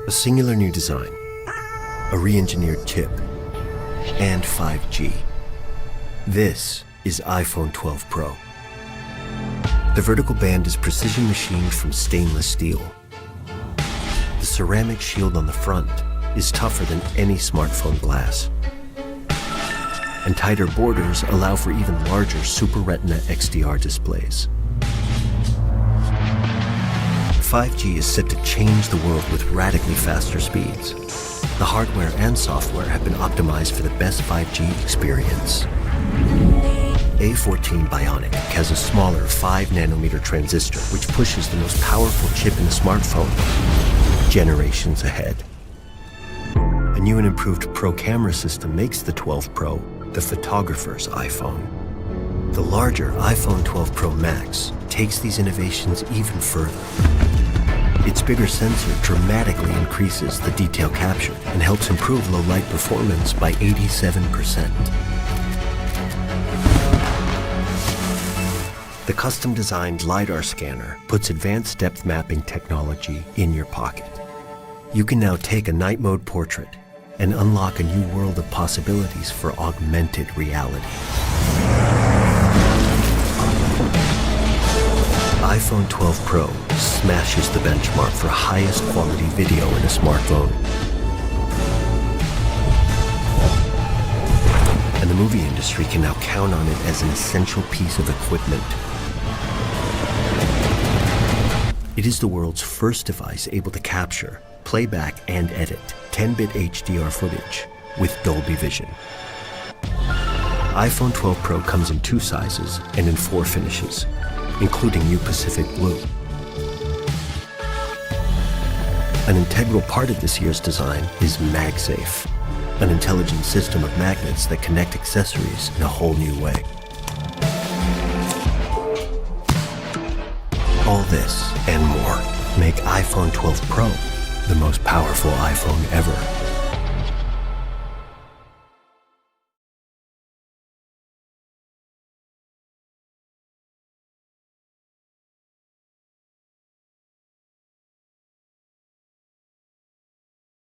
A singular new design, a re-engineered chip, and 5G. This is iPhone 12 Pro. The vertical band is precision machined from stainless steel. The ceramic shield on the front is tougher than any smartphone glass. And tighter borders allow for even larger Super Retina XDR displays. 5G is set to change the world with radically faster speeds. The hardware and software have been optimized for the best 5G experience. A14 Bionic has a smaller 5nm transistor which pushes the most powerful chip in a smartphone generations ahead. A new and improved Pro camera system makes the 12 Pro the photographer's iPhone. The larger iPhone 12 Pro Max takes these innovations even further. Its bigger sensor dramatically increases the detail capture and helps improve low light performance by 87%. The custom-designed LiDAR scanner puts advanced depth mapping technology in your pocket. You can now take a night mode portrait and unlock a new world of possibilities for augmented reality. iPhone 12 Pro smashes the benchmark for highest quality video in a smartphone. And the movie industry can now count on it as an essential piece of equipment. It is the world's first device able to capture, playback, and edit 10-bit HDR footage with Dolby Vision. iPhone 12 Pro comes in 2 sizes and in 4 finishes, including new Pacific Blue. An integral part of this year's design is Magsafe, an intelligent system of magnets that connect accessories in a whole new way. All this and more make iPhone 12 Pro the most powerful iPhone ever.